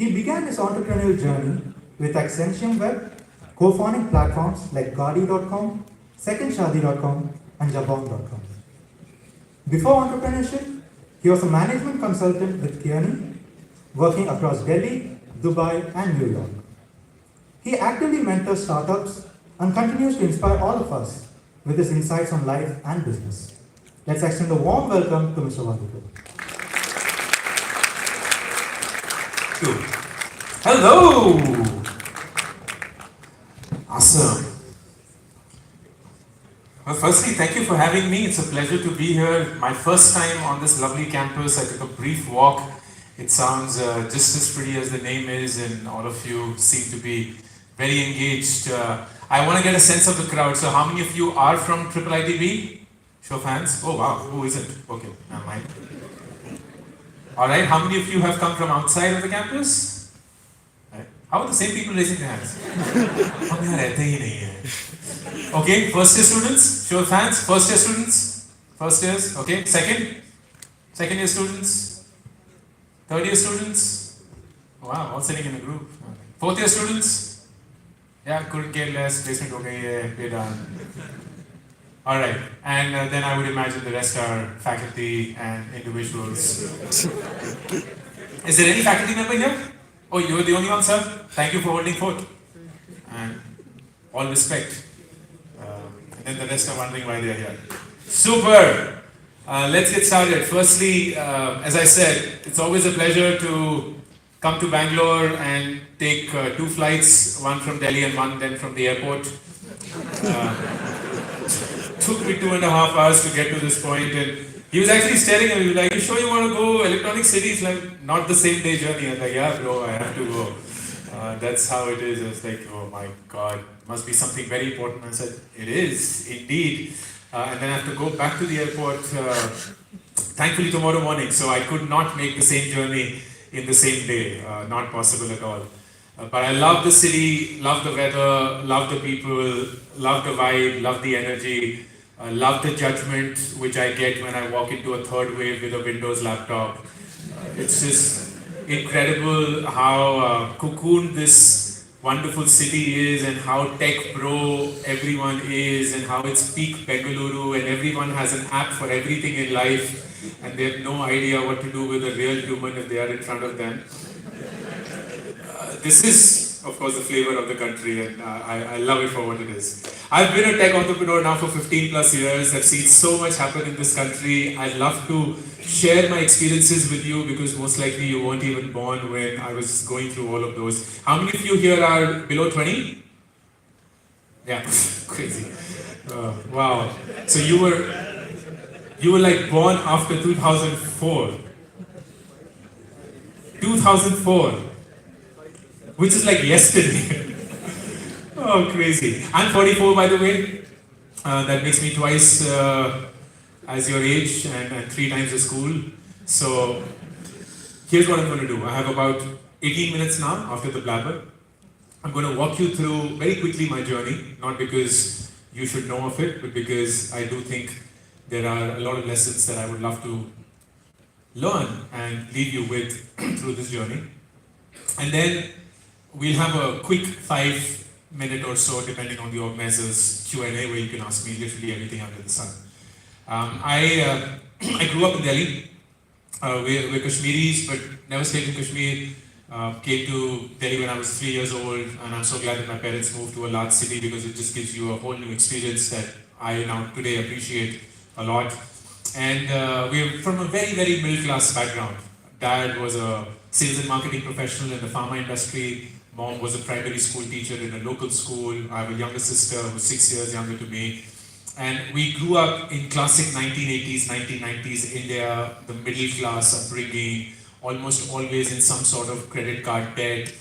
He began his entrepreneurial journey with Accenture Web, co-founding platforms like Gaadi.com, SecondShadi.com, and Jabong.com. Before entrepreneurship, he was a management consultant with Kearney, working across Delhi, Dubai, and New York. He actively mentors startups and continues to inspire all of us with his insights on life and business. Let's extend a warm welcome to Mr. Warikoo. Hello! Awesome. Well, firstly, thank you for having me. It's a pleasure to be here. My first time on this lovely campus. I took a brief walk. It sounds just as pretty as the name is, and all of you seem to be very engaged. I want to get a sense of the crowd. So how many of you are from IIITB? Show of hands. Oh wow, who isn't? Okay, never mind. Alright, how many of you have come from outside of the campus? Right. How about the same people raising their hands? Okay, first year students, show of hands. First year students? First years, okay. Second year students? Third year students? Wow, all sitting in a group. Fourth year students? Yeah, couldn't care less, placement okay, we're done. Alright, and then I would imagine the rest are faculty and individuals. Is there any faculty member here? Oh, you're the only one, sir? Thank you for holding forth. And all respect. And then the rest are wondering why they're here. Super! Let's get started. Firstly, as I said, it's always a pleasure to come to Bangalore and take 2 flights, one from Delhi and one then from the airport. Took me 2.5 hours to get to this point, and he was actually staring at me, like, you sure you want to go Electronic City? It's like, not the same day journey. I was like, yeah bro, I have to go. That's how it is. I was like, oh my god, must be something very important. I said, it is, indeed. And then I have to go back to the airport, thankfully tomorrow morning, so I could not make the same journey in the same day. Not possible at all. But I love the city, love the weather, love the people, love the vibe, love the energy, love the judgment which I get when I walk into a third wave with a Windows laptop. It's just incredible how cocooned this wonderful city is, and how tech bro everyone is, and how it's peak Bengaluru, and everyone has an app for everything in life, and they have no idea what to do with a real human if they are in front of them. This is, of course, the flavor of the country, and I love it for what it is. I've been a tech entrepreneur now for 15 plus years. I've seen so much happen in this country. I'd love to share my experiences with you, because most likely you weren't even born when I was going through all of those. How many of you here are below 20? Yeah, crazy. Wow. So you were like born after 2004. 2004. Which is like yesterday. Oh, crazy. I'm 44, by the way. That makes me twice as your age, and 3 times the school. So here's what I'm going to do. I have about 18 minutes now after the blabber. I'm going to walk you through very quickly my journey, not because you should know of it, but because I do think there are a lot of lessons that I would love to learn and leave you with through this journey. And then we'll have a quick 5-minute or so, depending on the organizer's Q&A, where you can ask me literally anything under the sun. I grew up in Delhi. We're Kashmiris, but never stayed in Kashmir. Came to Delhi when I was 3 years old, and I'm so glad that my parents moved to a large city, because it just gives you a whole new experience that I now today appreciate a lot. And we're from a very, very middle class background. Dad was a sales and marketing professional in the pharma industry. Mom was a primary school teacher in a local school. I have a younger sister who's 6 years younger to me. And we grew up in classic 1980s, 1990s India, the middle class upbringing, almost always in some sort of credit card debt,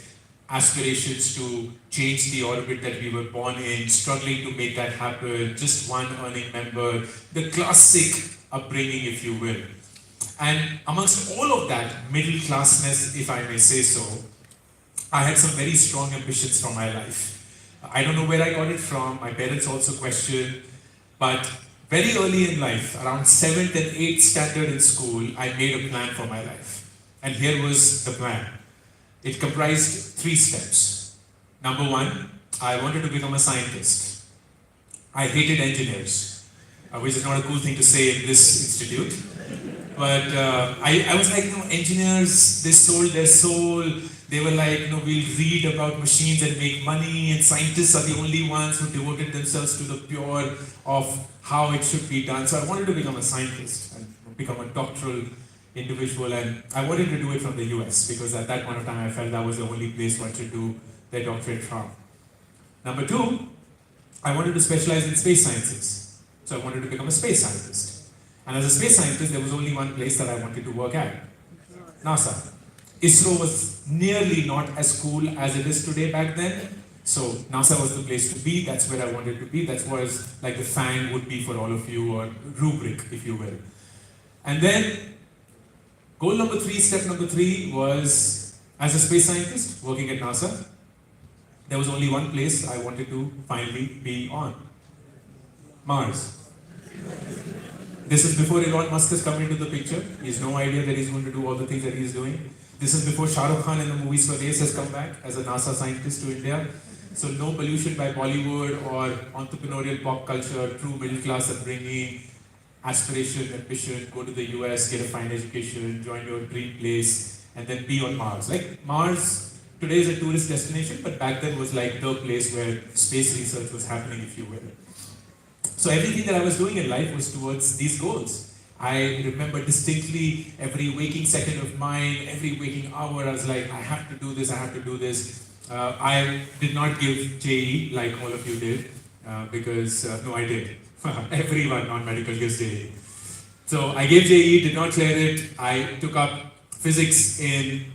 aspirations to change the orbit that we were born in, struggling to make that happen, just one earning member, the classic upbringing, if you will. And amongst all of that middle classness, if I may say so, I had some very strong ambitions for my life. I don't know where I got it from. My parents also questioned. But very early in life, around 7th and 8th standard in school, I made a plan for my life. And here was the plan. It comprised 3 steps. Number 1, I wanted to become a scientist. I hated engineers, which is not a cool thing to say in this institute. But I was like, engineers, they sold their soul. They were like, we'll read about machines and make money, and scientists are the only ones who devoted themselves to the pure of how it should be done. So I wanted to become a scientist and become a doctoral individual, and I wanted to do it from the US because at that point of time I felt that was the only place one should do their doctorate from. Number 2, I wanted to specialize in space sciences. So I wanted to become a space scientist. And as a space scientist, there was only one place that I wanted to work at, NASA. ISRO was nearly not as cool as it is today back then. So NASA was the place to be. That's where I wanted to be. That was like the FANG would be for all of you, or rubric, if you will. And then goal number 3, step number 3 was, as a space scientist working at NASA, there was only one place I wanted to finally be on: Mars. This is before Elon Musk has come into the picture. He has no idea that he's going to do all the things that he's doing. This is before Shah Rukh Khan in the movie Swades has come back as a NASA scientist to India. So no pollution by Bollywood or entrepreneurial pop culture, true middle class upbringing, aspiration, ambition, go to the US, get a fine education, join your dream place, and then be on Mars. Like Mars today is a tourist destination, but back then was like the place where space research was happening, if you will. So everything that I was doing in life was towards these goals. I remember distinctly every waking second of mine, every waking hour, I was like, I have to do this, I have to do this. I did not give JEE like all of you did, because, no, I did. Everyone non-medical gives JEE. So I gave JEE, did not clear it. I took up physics in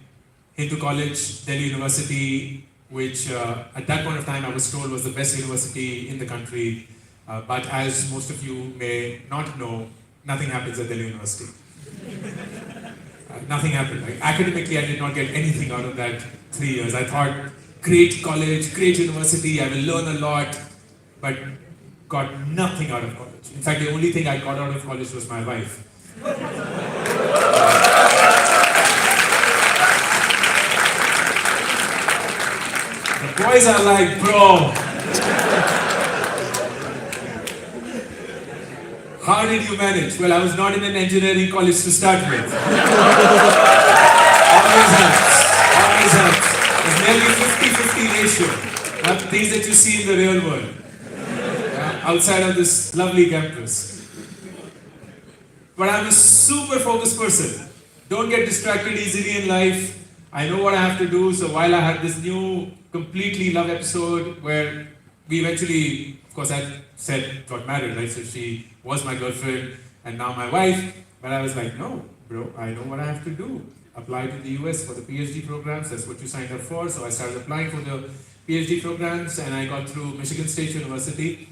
Hindu College, Delhi University, which at that point of time I was told was the best university in the country. But as most of you may not know, nothing happens at Delhi University. Nothing happened. Like, academically, I did not get anything out of that 3 years. I thought, great college, great university, I will learn a lot, but got nothing out of college. In fact, the only thing I got out of college was my wife. The boys are like, bro, how did you manage? Well, I was not in an engineering college to start with. Always helps. Always helps. It's nearly 50-50 ratio. Things that you see in the real world. Outside of this lovely campus. But I'm a super focused person. Don't get distracted easily in life. I know what I have to do. So while I had this new, completely love episode where we eventually, of course, I said, got married, right? So she was my girlfriend and now my wife. But I was like, no, bro, I know what I have to do. Apply to the US for the PhD programs. That's what you signed up for. So I started applying for the PhD programs, and I got through Michigan State University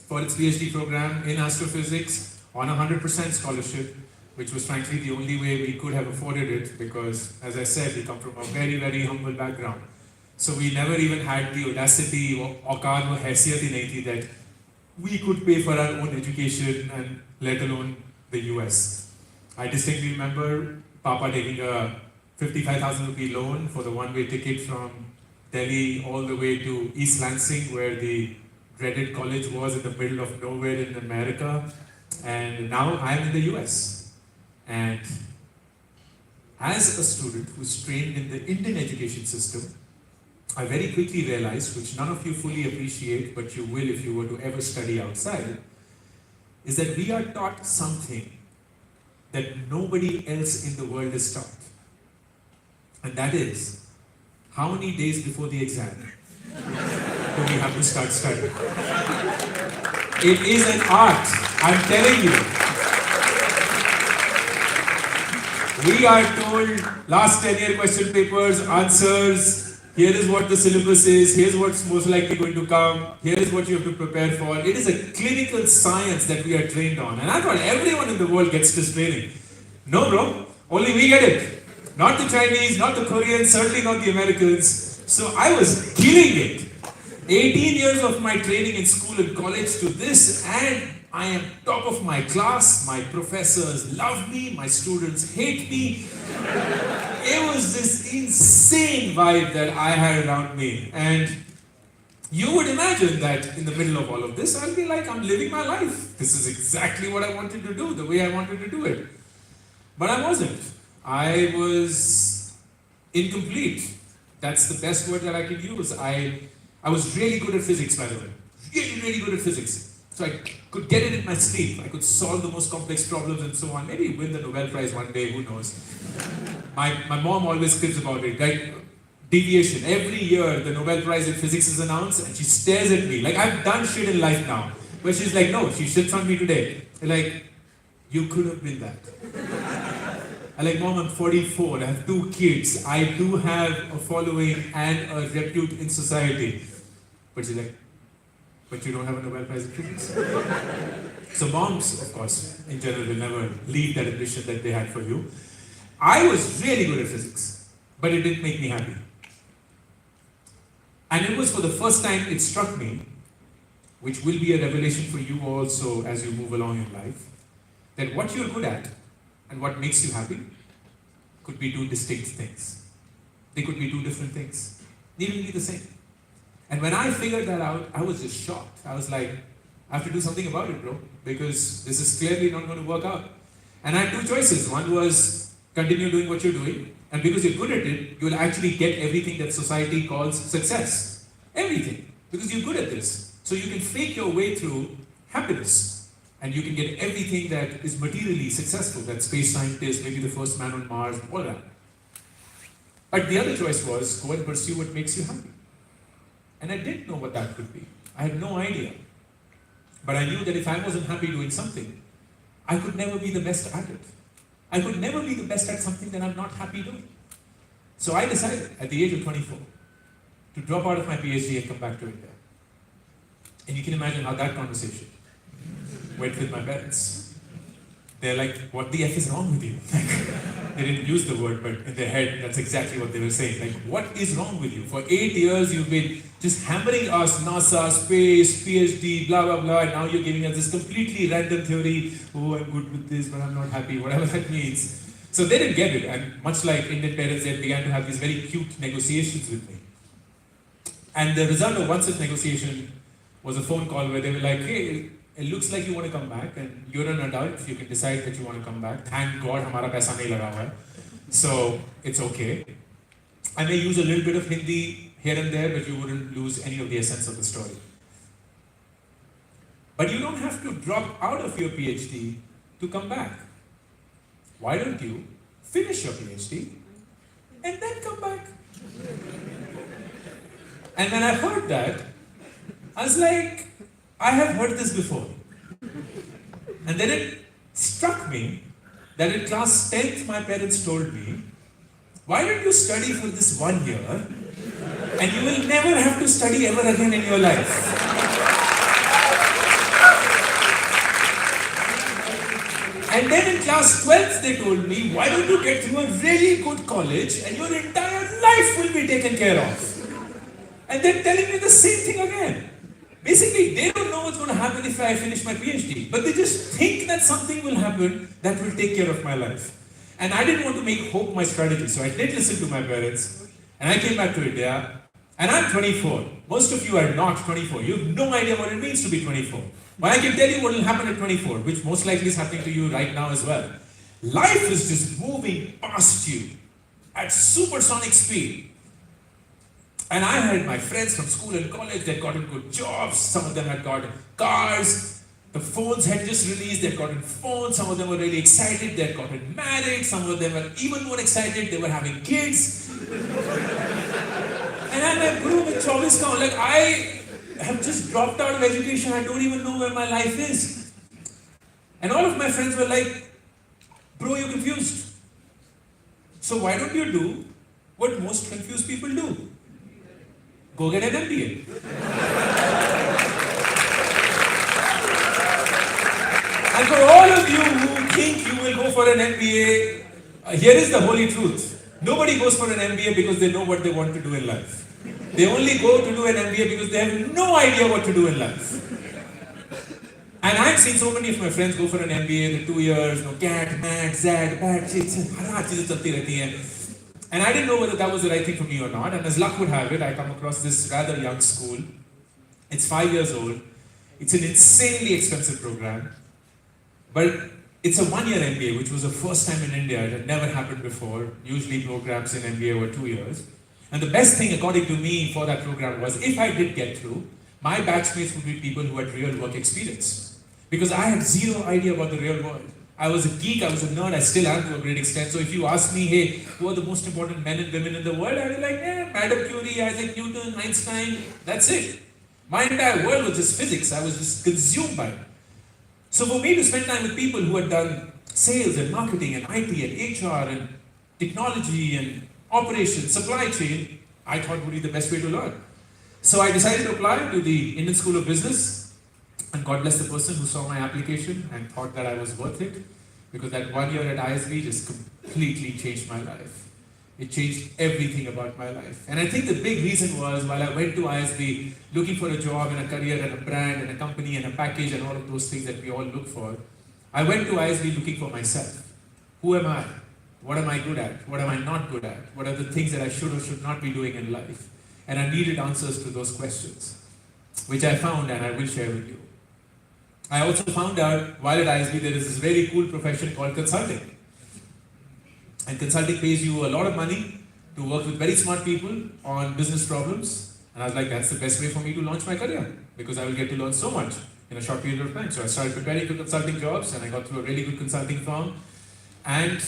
for its PhD program in astrophysics on a 100% scholarship, which was frankly the only way we could have afforded it because, as I said, we come from a very, very humble background. So we never even had the audacity or औकात or हैसियत ही नहीं थी that we could pay for our own education and let alone the US. I distinctly remember Papa taking a 55,000 rupee loan for the one-way ticket from Delhi all the way to East Lansing, where the dreaded college was in the middle of nowhere in America. And now I'm in the US. And as a student who's trained in the Indian education system, I very quickly realized, which none of you fully appreciate, but you will if you were to ever study outside, is that we are taught something that nobody else in the world is taught. And that is, how many days before the exam do we have to start studying? It is an art, I'm telling you. We are told last 10-year question papers, answers, here is what the syllabus is, here's what's most likely going to come, here is what you have to prepare for. It is a clinical science that we are trained on. And I thought everyone in the world gets this training. No, bro, only we get it. Not the Chinese, not the Koreans, certainly not the Americans. So I was killing it. 18 years of my training in school and college to this, and I am top of my class. My professors love me, my students hate me. It was this insane vibe that I had around me. And you would imagine that in the middle of all of this, I'll be like, I'm living my life. This is exactly what I wanted to do, the way I wanted to do it. But I wasn't. I was incomplete. That's the best word that I could use. I was really good at physics, by the way. Really, really good at physics. So I could get it in my sleep. I could solve the most complex problems and so on. Maybe win the Nobel Prize one day, who knows. My mom always cribs about it. Like, deviation. Every year, the Nobel Prize in Physics is announced, and she stares at me. Like, I've done shit in life now. But she's like, no, she shits on me today. Like, you could have been that. I'm like, Mom, I'm 44, I have 2 kids, I do have a following and a repute in society. But she's like, but you don't have a Nobel Prize in Physics. So moms, of course, in general, will never leave that ambition that they had for you. I was really good at physics, but it didn't make me happy. And it was for the first time it struck me, which will be a revelation for you also as you move along in life, that what you're good at and what makes you happy could be 2 distinct things. They could be 2 different things, needn't be the same. And when I figured that out, I was just shocked. I was like, I have to do something about it, bro, because this is clearly not going to work out. And I had 2 choices. One was continue doing what you're doing, and because you're good at it, you will actually get everything that society calls success. Everything, because you're good at this. So you can fake your way through happiness, and you can get everything that is materially successful, that space scientist, maybe the first man on Mars, all that. But the other choice was go and pursue what makes you happy. And I didn't know what that could be. I had no idea. But I knew that if I wasn't happy doing something, I could never be the best at it. I could never be the best at something that I'm not happy doing. So I decided at the age of 24 to drop out of my PhD and come back to India. And you can imagine how that conversation went with my parents. They're like, what the F is wrong with you? Like, they didn't use the word, but in their head, that's exactly what they were saying. Like, what is wrong with you? For 8 years, you've been just hammering us, NASA, space, PhD, blah, blah, blah, and now you're giving us this completely random theory. Oh, I'm good with this, but I'm not happy, whatever that means. So they didn't get it, and much like Indian parents, they began to have these very cute negotiations with me. And the result of one such negotiation was a phone call where they were like, hey, it looks like you want to come back, and you're an adult, you can decide that you want to come back. Thank God, हमारा पैसा नहीं लगा हुआ है. So it's okay. I may use a little bit of Hindi here and there, but you wouldn't lose any of the essence of the story. But you don't have to drop out of your PhD to come back. Why don't you finish your PhD and then come back? And when I heard that, I was like, I have heard this before. And then it struck me that in class 10th, my parents told me, why don't you study for this 1 year and you will never have to study ever again in your life. And then in class 12th, they told me, why don't you get through a really good college and your entire life will be taken care of. And they're telling me the same thing again. Basically, they don't know what's going to happen if I finish my PhD, but they just think that something will happen that will take care of my life. And I didn't want to make hope my strategy, so I did listen to my parents, and I came back to India, and I'm 24. Most of you are not 24. You have no idea what it means to be 24. But I can tell you what will happen at 24, which most likely is happening to you right now as well. Life is just moving past you at supersonic speed. And I had my friends from school and college that got good jobs. Some of them had gotten cars. The phones had just released. They'd gotten phones. Some of them were really excited. They'd gotten married. Some of them were even more excited. They were having kids. And I'm like, Guru, with 24 ka, like, I have just dropped out of education. I don't even know where my life is. And all of my friends were like, bro, you're confused. So why don't you do what most confused people do? Go get an MBA. And for all of you who think you will go for an MBA, here is the holy truth. Nobody goes for an MBA because they know what they want to do in life. They only go to do an MBA because they have no idea what to do in life. And I've seen so many of my friends go for an MBA in 2 years, cat, mat, zag, bad chicks, And I didn't know whether that was the right thing for me or not. And as luck would have it, I come across this rather young school. It's 5 years old. It's an insanely expensive program. But it's a 1-year MBA, which was the first time in India. It had never happened before. Usually programs in MBA were 2 years. And the best thing, according to me, for that program was, if I did get through, my batchmates would be people who had real work experience. Because I had zero idea about the real world. I was a geek, I was a nerd, I still am to a great extent. So if you ask me, hey, who are the most important men and women in the world? I'd be like, Madame Curie, Isaac Newton, Einstein, that's it. My entire world was just physics. I was just consumed by it. So for me to spend time with people who had done sales and marketing and IT and HR and technology and operations, supply chain, I thought would be the best way to learn. So I decided to apply to the Indian School of Business, and God bless the person who saw my application and thought that I was worth it, because that 1 year at ISB just completely changed my life. It changed everything about my life. And I think the big reason was, while I went to ISB looking for a job and a career and a brand and a company and a package and all of those things that we all look for, I went to ISB looking for myself. Who am I? What am I good at? What am I not good at? What are the things that I should or should not be doing in life? And I needed answers to those questions, which I found and I will share with you. I also found out while at ISB there is this very cool profession called consulting. And consulting pays you a lot of money to work with very smart people on business problems. And I was like, that's the best way for me to launch my career, because I will get to learn so much in a short period of time. So I started preparing for consulting jobs and I got through a really good consulting firm. And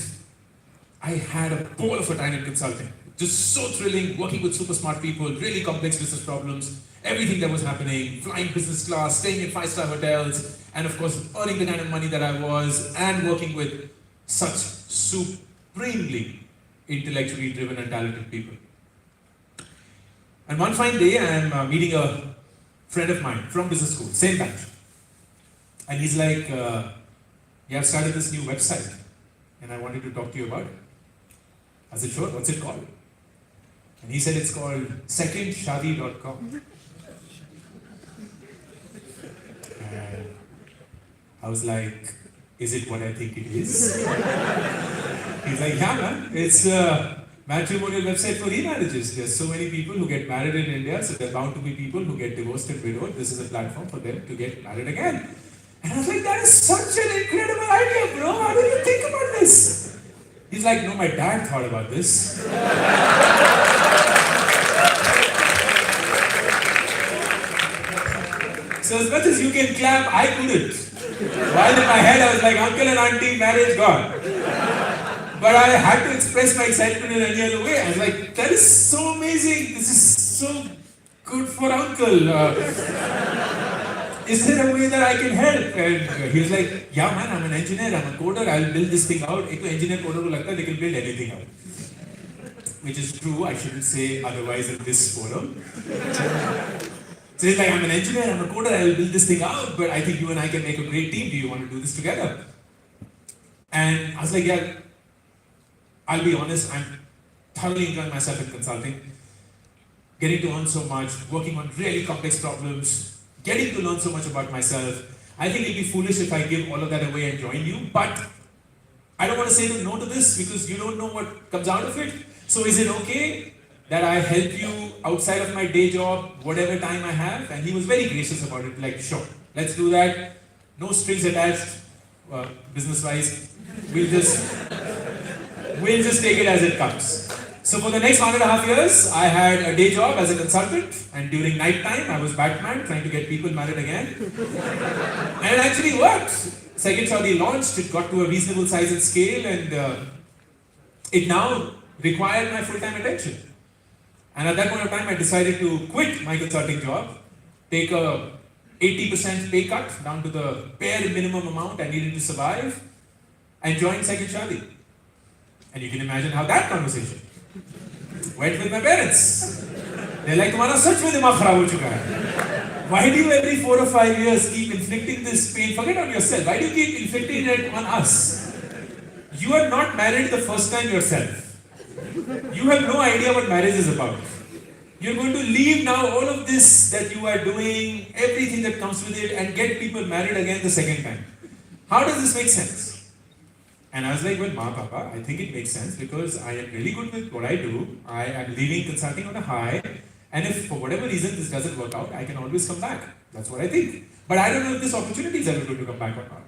I had a ball of a time in consulting. Just so thrilling, working with super smart people, really complex business problems, everything that was happening, flying business class, staying in 5-star hotels, and of course earning the kind of money that I was, and working with such supremely intellectually driven and talented people. And one fine day, I am meeting a friend of mine from business school, same batch. And he's like, yeah, I've started this new website and I wanted to talk to you about it. I said, sure, what's it called? And he said it's called secondshadi.com. And I was like, is it what I think it is? He's like, yeah man, it's a matrimonial website for remarriages. There's so many people who get married in India, so there are bound to be people who get divorced and widowed. This is a platform for them to get married again. And I was like, that is such an incredible idea, bro. How did you think about this? He's like, no, my dad thought about this. So as much as you can clap, I couldn't. While in my head I was like, uncle and auntie, marriage, gone. But I had to express my excitement in any other way. I was like, that is so amazing. This is so good for uncle. Is there a way that I can help? And he was like, yeah man, I'm an engineer, I'm a coder, I'll build this thing out. Ek to engineer coder ko lagta hai, they can build anything out. Which is true, I shouldn't say otherwise in this forum. So he's like, I'm an engineer, I'm a coder, I will build this thing out, but I think you and I can make a great team. Do you want to do this together? And I was like, yeah, I'll be honest, I'm thoroughly enjoying myself in consulting. Getting to earn so much, working on really complex problems, getting to learn so much about myself. I think it'd be foolish if I give all of that away and join you, but I don't want to say no to this because you don't know what comes out of it. So is it okay that I help you outside of my day job, whatever time I have? And he was very gracious about it, like, sure, let's do that. No strings attached, business-wise. We'll just take it as it comes. So for the next 1.5 years, I had a day job as a consultant, and during night time, I was Batman trying to get people married again. And it actually worked. Second Shadi launched, it got to a reasonable size and scale, and it now required my full-time attention. And at that point of time, I decided to quit my consulting job, take a 80% pay cut down to the bare minimum amount I needed to survive, and join Second Shadi. And you can imagine how that conversation went with my parents. They're like, "Tumhara sach mein dimag kharab ho chuka hai. Why do you every 4 or 5 years keep inflicting this pain? Forget on yourself. Why do you keep inflicting it on us? You are not married the first time yourself. You have no idea what marriage is about. You're going to leave now all of this that you are doing, everything that comes with it, and get people married again the second time. How does this make sense?" And I was like, well, Ma Papa, I think it makes sense because I am really good with what I do. I am leaving consulting on a high. And if for whatever reason this doesn't work out, I can always come back. That's what I think. But I don't know if this opportunity is ever going to come back or not.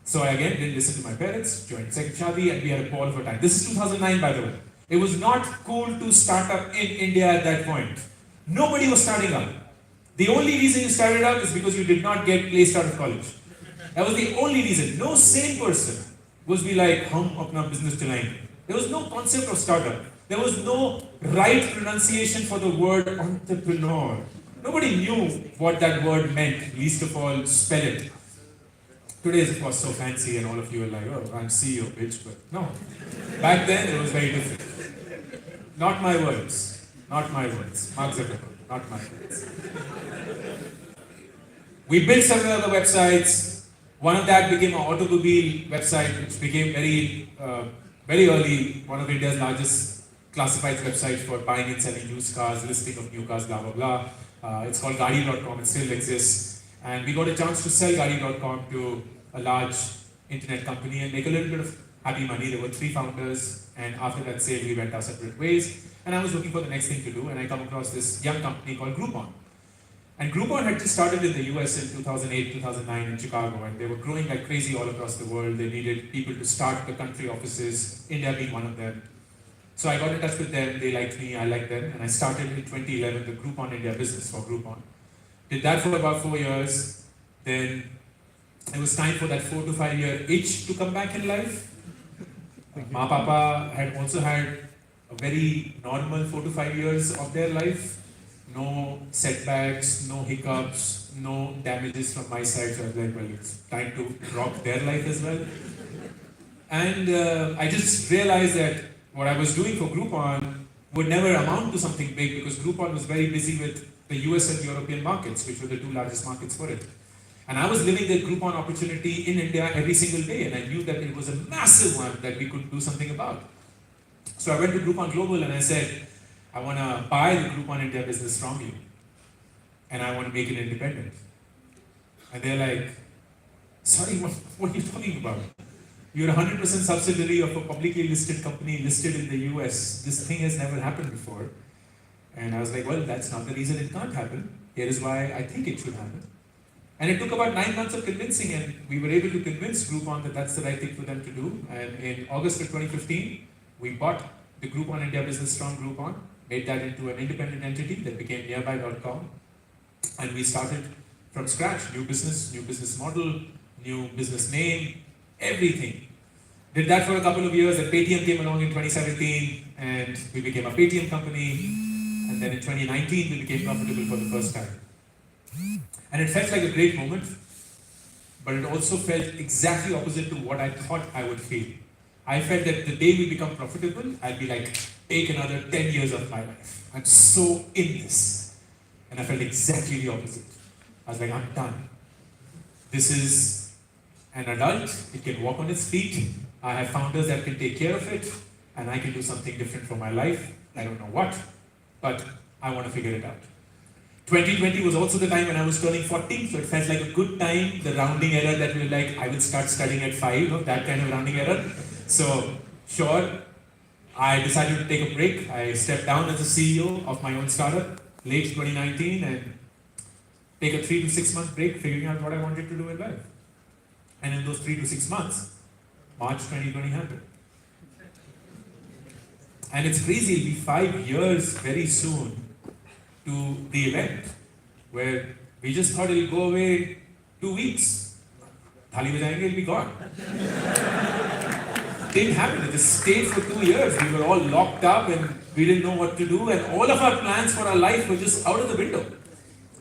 So I again didn't listen to my parents, joined second shadi, and we had a ball for time. This is 2009, by the way. It was not cool to start up in India at that point. Nobody was starting up. The only reason you started up is because you did not get placed out of college. That was the only reason. No sane person was be like, hum apna business chalayenge. There was no concept of startup. There was no right pronunciation for the word entrepreneur. Nobody knew what that word meant, least of all, spell it. Today is of course so fancy and all of you are like, oh, I'm CEO, bitch, but no. Back then it was very different. Not my words. Not my words. Mark Zuckerberg, not my words. We built several other websites. One of that became an automobile website, which became very early, one of India's largest classified websites for buying and selling used cars, listing of new cars, blah, blah, blah. It's called Gaadi.com, it still exists. And we got a chance to sell Gaadi.com to a large internet company and make a little bit of happy money. There were 3 founders, and after that sale, we went our separate ways. And I was looking for the next thing to do, and I come across this young company called Groupon. And Groupon had just started in the US in 2008, 2009 in Chicago, and they were growing like crazy all across the world. They needed people to start the country offices, India being one of them. So I got in touch with them, they liked me, I liked them, and I started in 2011 the Groupon India business for Groupon. Did that for about 4 years, then it was time for that 4 to 5 year itch to come back in life. Ma Papa had also had a very normal 4 to 5 years of their life. No setbacks, no hiccups, no damages from my side. So I was like, well, it's time to rock their life as well. And I just realized that what I was doing for Groupon would never amount to something big because Groupon was very busy with the US and European markets, which were the 2 largest markets for it. And I was living the Groupon opportunity in India every single day, and I knew that it was a massive one that we could do something about. So I went to Groupon Global and I said, I want to buy the Groupon India business from you, and I want to make it independent. And they're like, sorry, what are you talking about? You're a 100% subsidiary of a publicly listed company listed in the US. This thing has never happened before. And I was like, well, that's not the reason it can't happen. Here is why I think it should happen. And it took about 9 months of convincing, and we were able to convince Groupon that that's the right thing for them to do. And in August of 2015, we bought the Groupon India business from Groupon, made that into an independent entity that became nearby.com. And we started from scratch, new business model, new business name, everything. Did that for a couple of years, and Paytm came along in 2017, and we became a Paytm company. And then in 2019, we became profitable for the first time. And it felt like a great moment, but it also felt exactly opposite to what I thought I would feel. I felt that the day we become profitable, I'd be like, take another 10 years of my life. I'm so in this. And I felt exactly the opposite. I was like, I'm done. This is an adult, it can walk on its feet. I have founders that can take care of it, and I can do something different for my life. I don't know what, but I want to figure it out. 2020 was also the time when I was turning 40, so it felt like a good time, the rounding error that we were like, I will start studying at 5, that kind of rounding error. So, sure, I decided to take a break. I stepped down as the CEO of my own startup, late 2019, and take a 3 to 6 month break, figuring out what I wanted to do in life. And in those 3 to 6 months, March 2020 happened. And it's crazy, it'll be 5 years very soon to the event, where we just thought it'll go away 2 weeks. Thali bajayenge, it'll be gone. Didn't happen. It just stayed for 2 years. We were all locked up and we didn't know what to do, and all of our plans for our life were just out of the window.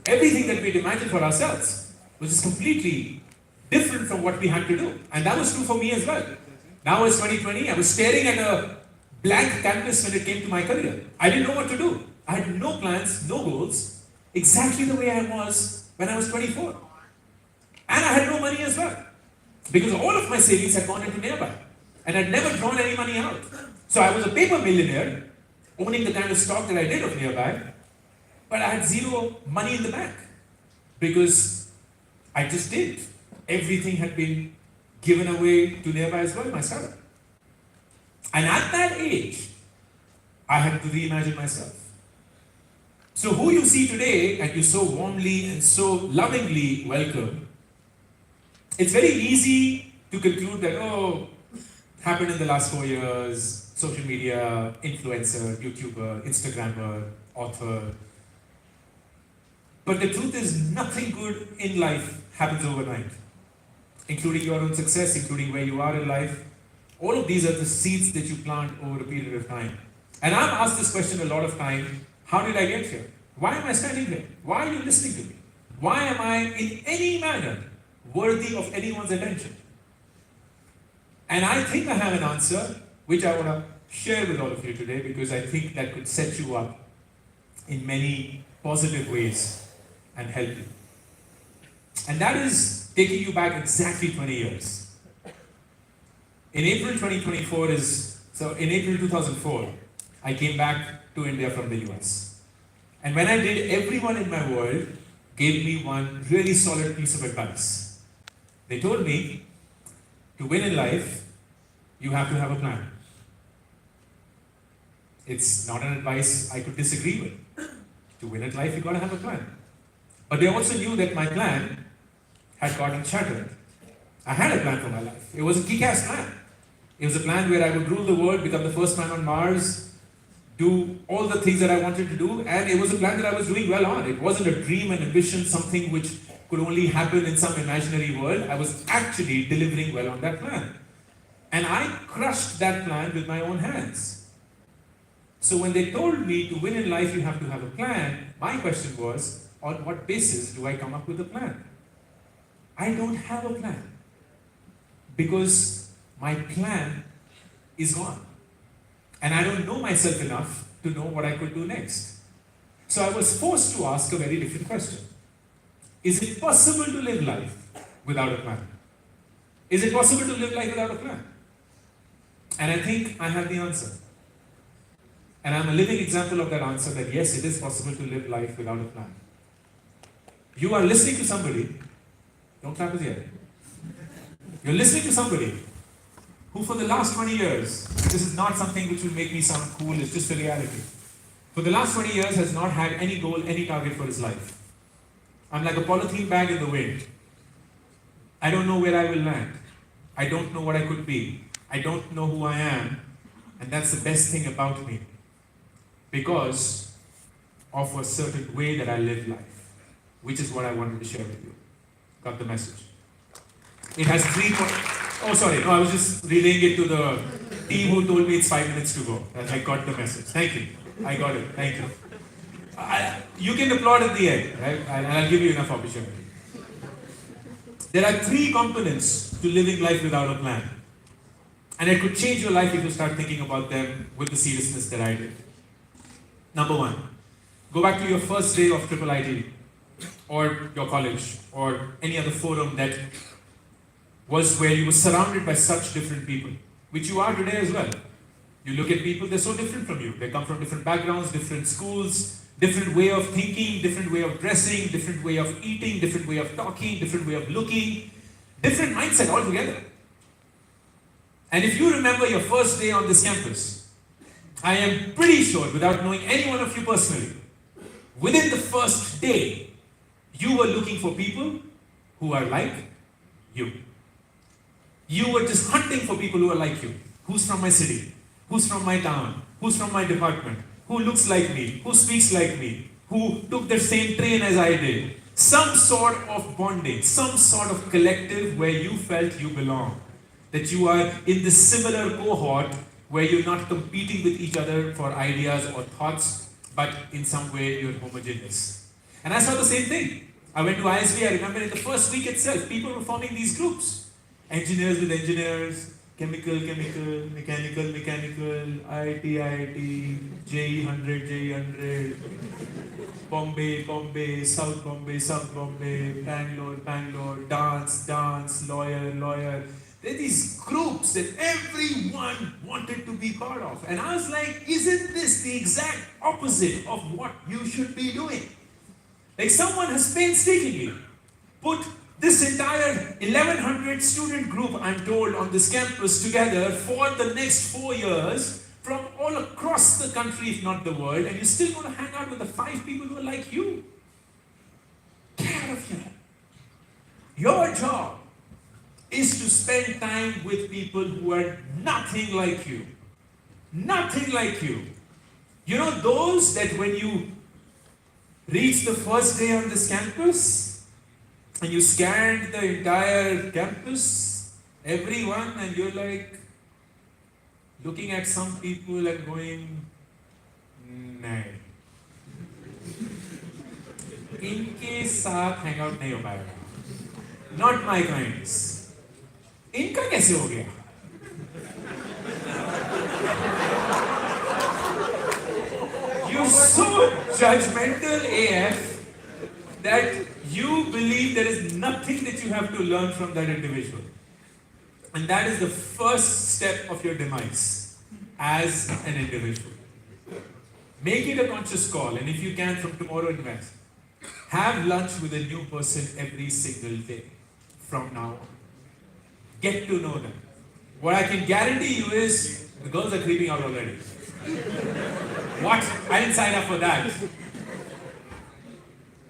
Everything that we'd imagined for ourselves was just completely different from what we had to do. And that was true for me as well. Now it's 2020, I was staring at a blank canvas when it came to my career. I didn't know what to do. I had no plans, no goals, exactly the way I was when I was 24. And I had no money as well, because all of my savings had gone into Nearby, and I'd never drawn any money out. So I was a paper millionaire, owning the kind of stock that I did of Nearby, but I had zero money in the bank, because I just did. Everything had been given away to nearby as well, my startup. And at that age, I had to reimagine myself. So who you see today and you so warmly and so lovingly welcome, it's very easy to conclude that, oh, happened in the last 4 years, social media, influencer, YouTuber, Instagrammer, author. But the truth is, nothing good in life happens overnight, including your own success, including where you are in life. All of these are the seeds that you plant over a period of time. And I've asked this question a lot of time, how did I get here? Why am I standing here? Why are you listening to me? Why am I in any manner worthy of anyone's attention? And I think I have an answer, which I want to share with all of you today, because I think that could set you up in many positive ways and help you. And that is taking you back exactly 20 years. In April 2004, I came back to India from the US. And when I did, everyone in my world gave me one really solid piece of advice. They told me, to win in life, you have to have a plan. It's not an advice I could disagree with. To win in life, you gotta have a plan. But they also knew that my plan had gotten shattered. I had a plan for my life. It was a kick-ass plan. It was a plan where I would rule the world, become the first man on Mars, do all the things that I wanted to do, and it was a plan that I was doing well on. It wasn't a dream and ambition, something which could only happen in some imaginary world. I was actually delivering well on that plan. And I crushed that plan with my own hands. So when they told me to win in life, you have to have a plan, my question was, on what basis do I come up with a plan? I don't have a plan. Because my plan is gone. And I don't know myself enough to know what I could do next. So I was forced to ask a very different question. Is it possible to live life without a plan? Is it possible to live life without a plan? And I think I have the answer. And I'm a living example of that answer, that yes, it is possible to live life without a plan. You are listening to somebody, don't clap his ear. You're listening to somebody who for the last 20 years, and this is not something which will make me sound cool, it's just a reality. For the last 20 years has not had any goal, any target for his life. I'm like a polythene bag in the wind. I don't know where I will land. I don't know what I could be. I don't know who I am. And that's the best thing about me. Because of a certain way that I live life. Which is what I wanted to share with you. Got the message? It has 3 points. Oh, sorry. No, I was just relaying it to the team who told me it's 5 minutes to go. I got the message. Thank you. I got it. Thank you. You can applaud at the end, right? And I'll give you enough opportunity. There are 3 components to living life without a plan. And it could change your life if you start thinking about them with the seriousness that I did. Number 1, go back to your first day of IIIT, or your college, or any other forum that was where you were surrounded by such different people, which you are today as well. You look at people, they're so different from you. They come from different backgrounds, different schools, different way of thinking, different way of dressing, different way of eating, different way of talking, different way of looking, different mindset altogether. And if you remember your first day on this campus, I am pretty sure, without knowing any one of you personally, within the first day, you were looking for people who are like you. You were just hunting for people who are like you. Who's from my city? Who's from my town? Who's from my department? Who looks like me? Who speaks like me? Who took the same train as I did? Some sort of bonding, some sort of collective where you felt you belong. That you are in this similar cohort where you're not competing with each other for ideas or thoughts, but in some way you're homogeneous. And I saw the same thing. I went to ISB, I remember in the first week itself, people were forming these groups. Engineers with engineers, chemical, mechanical, IIT, JE 100, JE 100, Bombay, South Bombay, Bangalore, dance, lawyer. There are these groups that everyone wanted to be part of. And I was like, isn't this the exact opposite of what you should be doing? Like someone has painstakingly put this entire 1100 student group, I'm told, on this campus together for the next 4 years from all across the country, if not the world, and you're still going to hang out with the 5 people who are like you. Get out of here. Your job is to spend time with people who are nothing like you. Nothing like you. You know, those that when you reach the first day on this campus and you scanned the entire campus, everyone, and you're like looking at some people and going, nah. इनके साथ hang out नहीं हो पाएगा. Not my kinds. इनका कैसे हो गया? You're so judgmental AF that you believe there is nothing that you have to learn from that individual. And that is the first step of your demise as an individual. Make it a conscious call, and if you can from tomorrow invest. Have lunch with a new person every single day from now on. Get to know them. What I can guarantee you is the girls are creeping out already. What? I didn't sign up for that.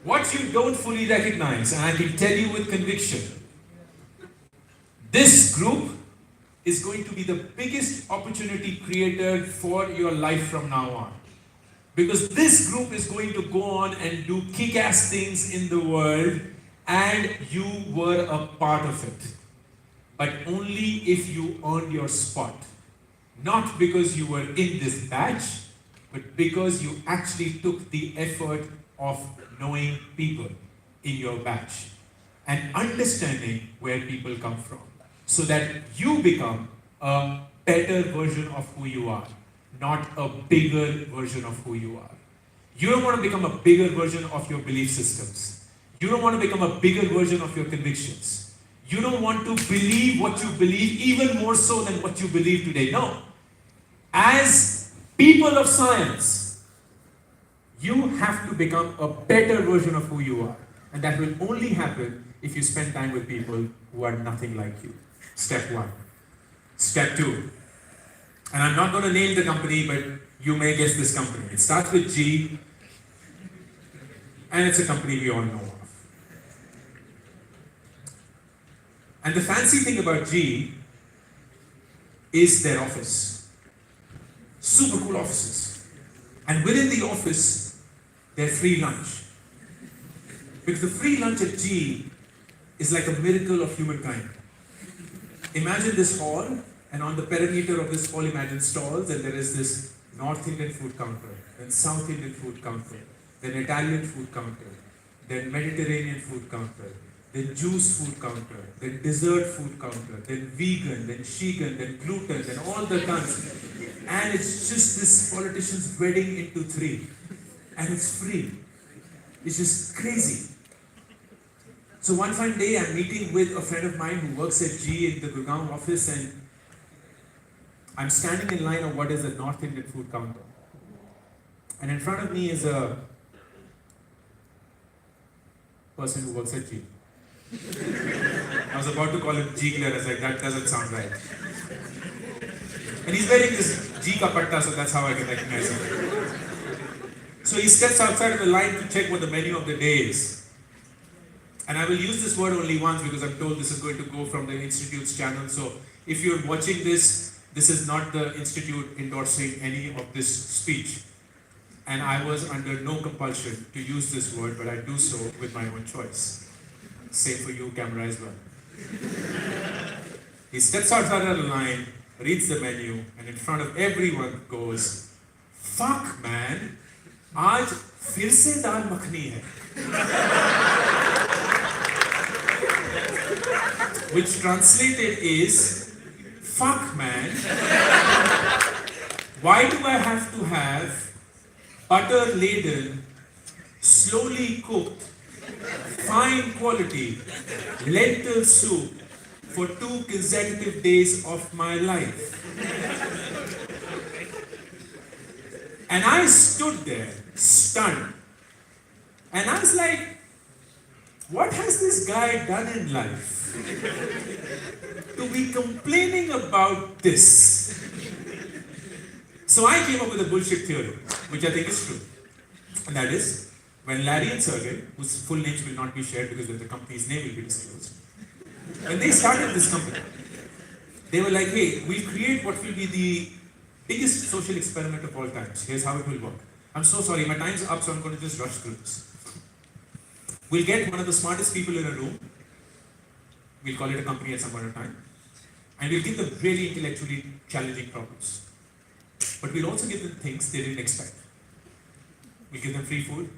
What you don't fully recognize, and I can tell you with conviction, this group is going to be the biggest opportunity creator for your life from now on. Because this group is going to go on and do kick-ass things in the world, and you were a part of it. But only if you earned your spot. Not because you were in this batch, but because you actually took the effort of knowing people in your batch and understanding where people come from, so that you become a better version of who you are, not a bigger version of who you are. You don't want to become a bigger version of your belief systems. You don't want to become a bigger version of your convictions. You don't want to believe what you believe even more so than what you believe today. No. As people of science, you have to become a better version of who you are. And that will only happen if you spend time with people who are nothing like you. Step 1. Step 2. And I'm not going to name the company, but you may guess this company. It starts with G, and it's a company we all know of. And the fancy thing about G is their office. Super cool offices. And within the office, there's free lunch. Because the free lunch at G is like a miracle of humankind. Imagine this hall, and on the perimeter of this hall, imagine stalls, and there is this North Indian food counter, then South Indian food counter, then Italian food counter, then Mediterranean food counter, then juice food counter, then dessert food counter, then vegan, then vegan, then gluten, then all the kinds. And it's just this politician's wedding into 3. And it's free. It's just crazy. So one fine day, I'm meeting with a friend of mine who works at G in the Gurgaon office, and I'm standing in line of what is a North Indian food counter. And in front of me is a person who works at G. I was about to call him G-Gler. I was like, that doesn't sound right. And he's wearing this G ka patta, so that's how I can recognize him. So he steps outside of the line to check what the menu of the day is. And I will use this word only once because I'm told this is going to go from the Institute's channel. So if you're watching this, this is not the Institute endorsing any of this speech. And I was under no compulsion to use this word, but I do so with my own choice. Same for you, camera as well. He steps outside of the line, reads the menu, and in front of everyone goes, "Fuck man, आज फिर से दाल मखनी है." Which translated is, "Fuck man, why do I have to have butter laden, slowly cooked, fine quality lentil soup for 2 consecutive days of my life?" And I stood there, stunned. And I was like, what has this this guy done in life to be complaining about this? So I came up with a bullshit theory, which I think is true. And that is, when Larry and Sergey, whose full names will not be shared because then the company's name will be disclosed, when they started this company, they were like, hey, we'll create what will be the biggest social experiment of all times. Here's how it will work. I'm so sorry, my time's up, so I'm going to just rush through this. We'll get one of the smartest people in a room. We'll call it a company at some point in time. And we'll give them really intellectually challenging problems. But we'll also give them things they didn't expect. We'll give them free food.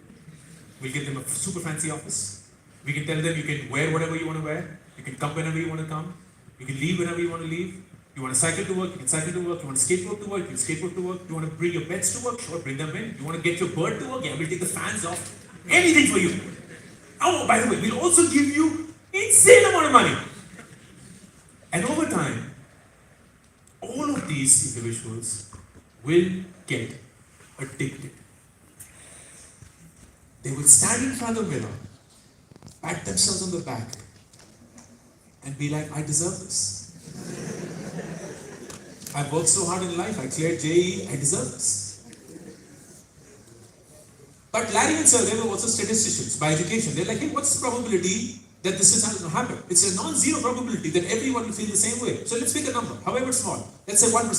We'll give them a super fancy office. We can tell them you can wear whatever you want to wear. You can come whenever you want to come. You can leave whenever you want to leave. You want to cycle to work, you can cycle to work. You want to skateboard to work, you can skateboard to work. You want to bring your pets to work, sure, bring them in. You want to get your bird to work, yeah, we'll take the fans off. Anything for you. Oh, by the way, we'll also give you insane amount of money. And over time, all of these individuals will get addicted. They will stand in front of the mirror, pat themselves on the back, and be like, I deserve this. I've worked so hard in life, I cleared JEE, I deserve this. But Larry and Sergey were also statisticians by education. They're like, hey, what's the probability that this is going to happen? It's a non-zero probability that everyone will feel the same way. So let's pick a number, however small. Let's say 1%.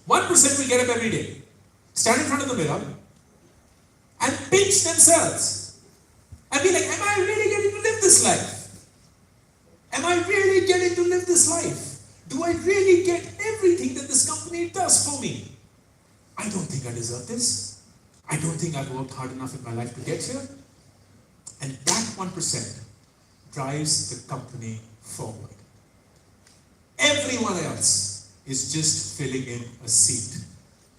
1% will get up every day, stand in front of the mirror, and pinch themselves. And be like, am I really getting to live this life? Am I really getting to live this life? Do I really get everything that this company does for me? I don't think I deserve this. I don't think I've worked hard enough in my life to get here. And that 1% drives the company forward. Everyone else is just filling in a seat.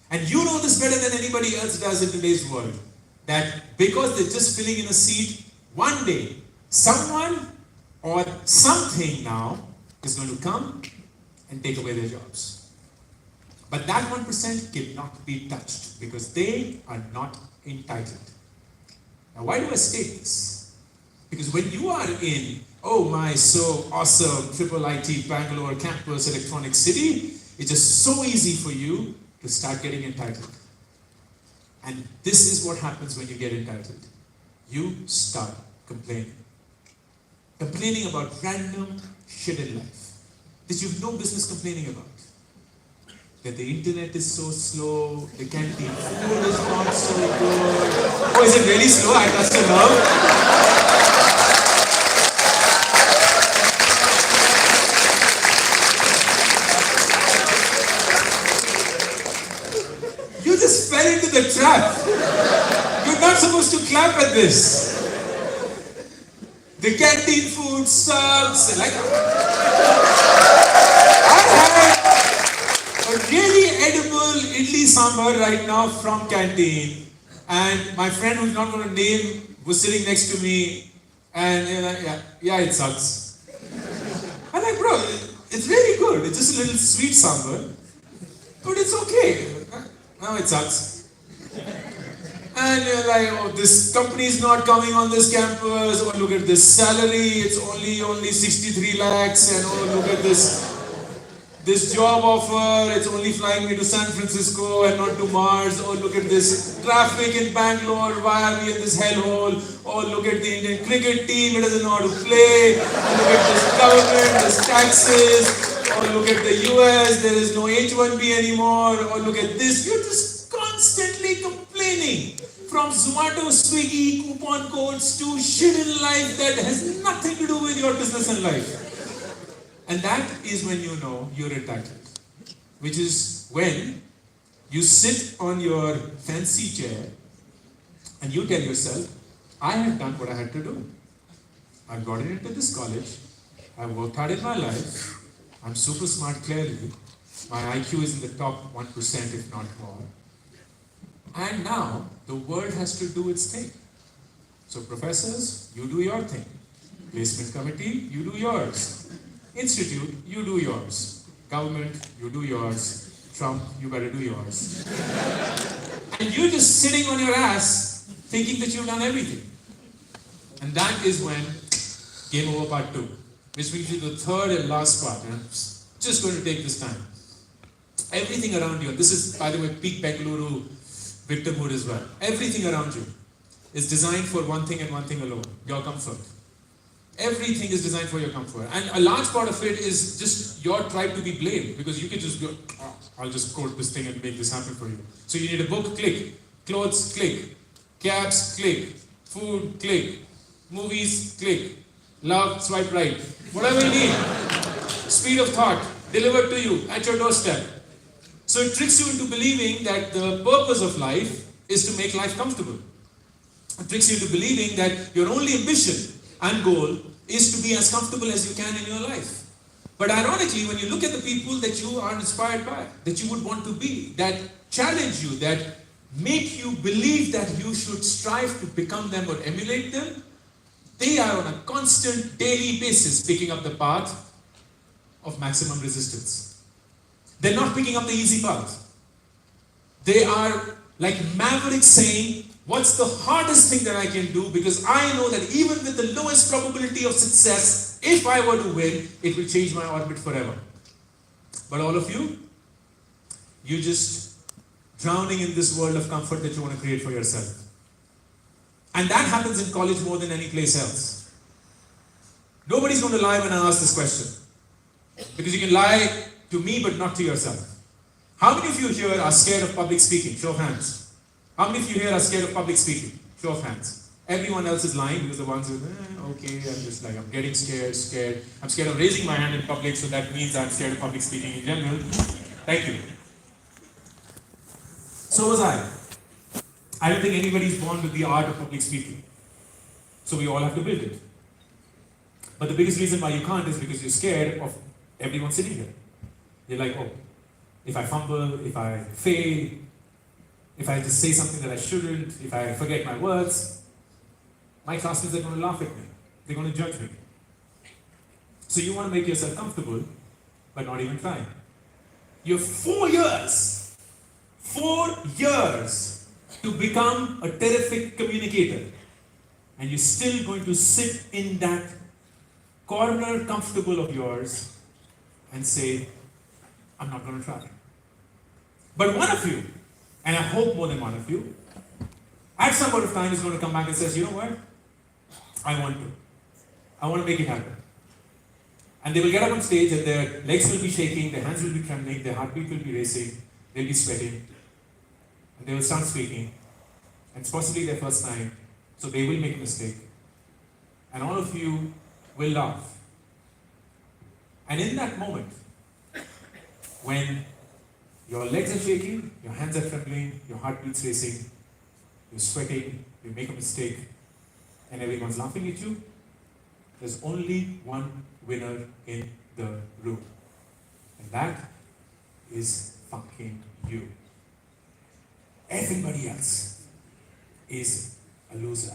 And you know this better than anybody else does in today's world. That because they're just filling in a seat, one day, someone or something now is going to come and take away their jobs. But that 1% cannot be touched because they are not entitled. Now, why do I state this? Because when you are in, oh my so awesome IIIT Bangalore campus electronic city, it's just so easy for you to start getting entitled. And this is what happens when you get entitled. You start complaining. Complaining about random shit in life that you have no business complaining about. That the internet is so slow, the canteen food is not so good. Oh, is it really slow? I touched a nerve. You just fell into the trap. You're not supposed to clap at this. The canteen food sucks. Like, a really edible idli sambar right now from canteen, and my friend who's not going to name was sitting next to me, and yeah, it sucks. I'm like, bro, it's really good. It's just a little sweet sambar, but it's okay. No, it sucks. And you're like, oh, this company is not coming on this campus. Oh, look at this salary. It's only 63 lakhs, and oh, look at this job offer, it's only flying me to San Francisco and not to Mars. Oh, look at this traffic in Bangalore, why are we in this hellhole? Oh, look at the Indian cricket team, it doesn't know how to play. Oh, look at this government, this taxes. Oh, look at the US, there is no H1B anymore. Oh, look at this. You're just constantly complaining. From Zomato, Swiggy, coupon codes to shit in life that has nothing to do with your business and life. And that is when you know you're entitled. Which is when you sit on your fancy chair and you tell yourself, I have done what I had to do. I've gotten into this college. I've worked hard in my life. I'm super smart clearly. My IQ is in the top 1% if not more. And now the world has to do its thing. So professors, you do your thing. Placement committee, you do yours. Institute, you do yours. Government, you do yours. Trump, you better do yours. And you're just sitting on your ass thinking that you've done everything. And that is when Game over part 2, which brings you to the third and last part. And I'm just going to take this time. Everything around you, and this is, by the way, peak Bengaluru victimhood as well. Everything around you is designed for one thing and one thing alone, your comfort. Everything is designed for your comfort. And a large part of it is just your tribe to be blamed, because you can just go, oh, I'll just code this thing and make this happen for you. So you need a book, click. Clothes, click. Cabs, click. Food, click. Movies, click. Love, swipe right. Whatever you need. Speed of thought, delivered to you at your doorstep. So it tricks you into believing that the purpose of life is to make life comfortable. It tricks you into believing that your only ambition and goal is to be as comfortable as you can in your life. But ironically, when you look at the people that you are inspired by, that you would want to be, that challenge you, that make you believe that you should strive to become them or emulate them, they are on a constant daily basis picking up the path of maximum resistance. They're not picking up the easy path. They are like mavericks saying, what's the hardest thing that I can do? Because I know that even with the lowest probability of success, if I were to win, it will change my orbit forever. But all of you, you're just drowning in this world of comfort that you want to create for yourself. And that happens in college more than any place else. Nobody's going to lie when I ask this question. Because you can lie to me but not to yourself. How many of you here are scared of public speaking? Show of hands. How many of you here are scared of public speaking? Show of hands. Everyone else is lying because the ones who, okay, I'm getting scared. I'm scared of raising my hand in public, so that means I'm scared of public speaking in general. Thank you. So was I. I don't think anybody's born with the art of public speaking. So we all have to build it. But the biggest reason why you can't is because you're scared of everyone sitting here. You're like, oh, if I fumble, if I fail, if I just say something that I shouldn't, if I forget my words, my classmates are going to laugh at me. They're going to judge me. So you want to make yourself comfortable, but not even try. You have 4 years to become a terrific communicator. And you're still going to sit in that corner comfortable of yours and say, I'm not going to try. But one of you, and I hope more than one of you, at some point of time is going to come back and says, you know what? I want to make it happen. And they will get up on stage and their legs will be shaking, their hands will be trembling, their heartbeat will be racing, they'll be sweating, and they will start speaking. And it's possibly their first time, so they will make a mistake. And all of you will laugh. And in that moment, when your legs are shaking, your hands are trembling, your heartbeat's racing, you're sweating, you make a mistake, and everyone's laughing at you, there's only one winner in the room. And that is fucking you. Everybody else is a loser.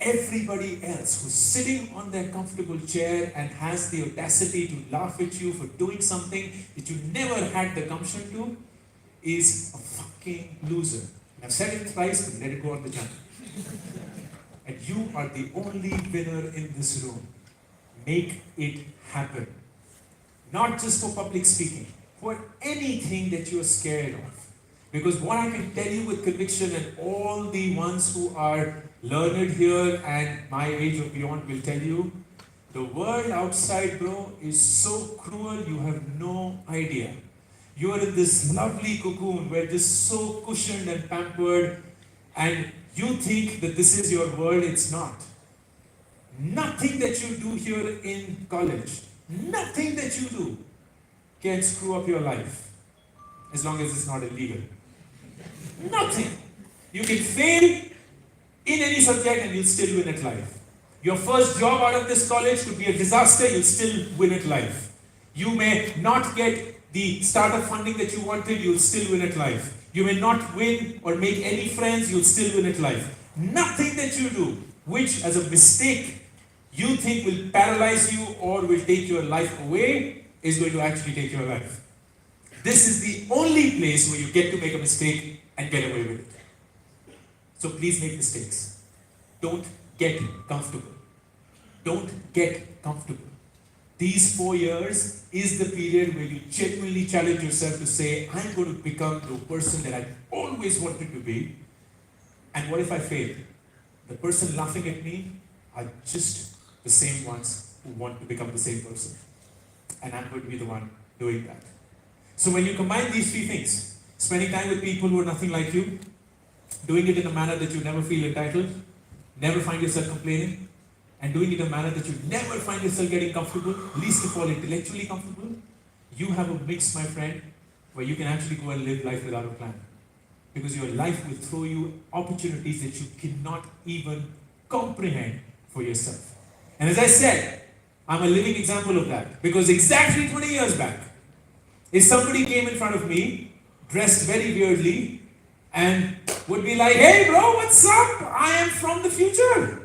Everybody else who's sitting on their comfortable chair and has the audacity to laugh at you for doing something that you never had the gumption to is a fucking loser. And I've said it twice, but let it go on the jump. And you are the only winner in this room. Make it happen. Not just for public speaking, for anything that you're scared of. Because what I can tell you with conviction, and all the ones who are learned here and my age or beyond will tell you, the world outside, bro, is so cruel, you have no idea. You are in this lovely cocoon where just so cushioned and pampered, and you think that this is your world. It's not. Nothing that you do here in college, nothing that you do can screw up your life, as long as it's not illegal. Nothing. You can fail in any subject and you'll still win at life. Your first job out of this college could be a disaster, you'll still win at life. You may not get the startup funding that you wanted, you'll still win at life. You may not win or make any friends, you'll still win at life. Nothing that you do, which as a mistake you think will paralyze you or will take your life away, is going to actually take your life. This is the only place where you get to make a mistake and get away with it. So please make mistakes. Don't get comfortable. don't get comfortable. These 4 years is the period where you genuinely challenge yourself to say, I'm going to become the person that I always wanted to be. And what if I fail? The person laughing at me are just the same ones who want to become the same person. And I'm going to be the one doing that. So when you combine these 3 things, spending time with people who are nothing like you, doing it in a manner that you never feel entitled, never find yourself complaining, and doing it in a manner that you never find yourself getting comfortable, least of all intellectually comfortable, you have a mix, my friend, where you can actually go and live life without a plan. Because your life will throw you opportunities that you cannot even comprehend for yourself. And as I said, I'm a living example of that. Because exactly 20 years back, if somebody came in front of me, dressed very weirdly, and would be like, hey bro, what's up? I am from the future.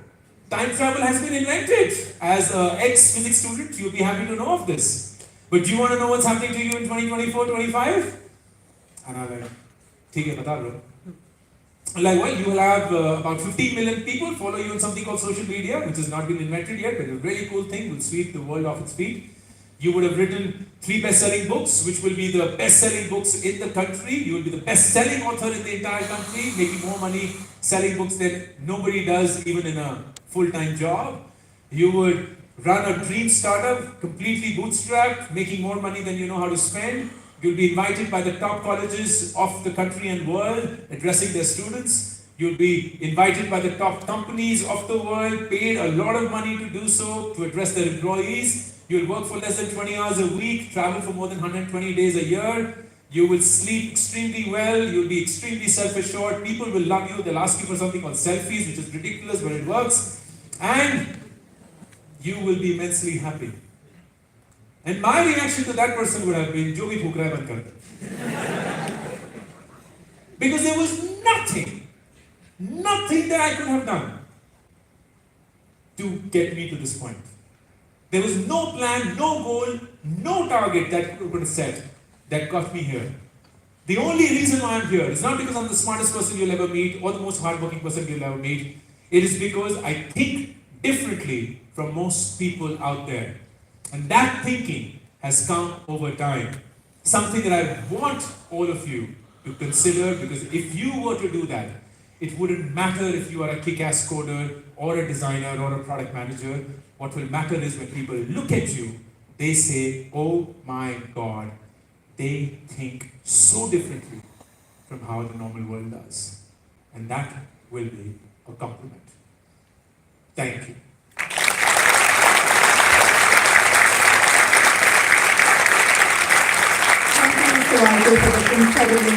Time travel has been invented. As an ex-physics student, you'll be happy to know of this. But do you want to know what's happening to you in 2024, 25? And I'm like, ठीक है, बता bro. Like, well, you will have about 15 million people follow you on something called social media, which has not been invented yet, but a really cool thing, will sweep the world off its feet. You would have written 3 best-selling books, which will be the best-selling books in the country. You will be the best-selling author in the entire country, making more money selling books than nobody does, even in a full-time job. You would run a dream startup, completely bootstrapped, making more money than you know how to spend. You'll be invited by the top colleges of the country and world, addressing their students. You'll be invited by the top companies of the world, paid a lot of money to do so, to address their employees. You'll work for less than 20 hours a week, travel for more than 120 days a year. You will sleep extremely well. You'll be extremely self-assured. People will love you. They'll ask you for something called selfies, which is ridiculous, but it works. And you will be immensely happy. And my reaction to that person would have been, "Jo bhi phuk raha hai, band kar." Because there was nothing that I could have done to get me to this point. There was no plan, no goal, no target that we could have set that got me here. The only reason why I'm here is not because I'm the smartest person you'll ever meet or the most hardworking person you'll ever meet. It is because I think differently from most people out there. And that thinking has come over time. Something that I want all of you to consider, because if you were to do that, it wouldn't matter if you are a kick-ass coder or a designer or a product manager. What will matter is when people look at you, they say, oh my God, they think so differently from how the normal world does. And that will be a compliment. Thank you. Thank you, Mr. Warikoo, for the incredible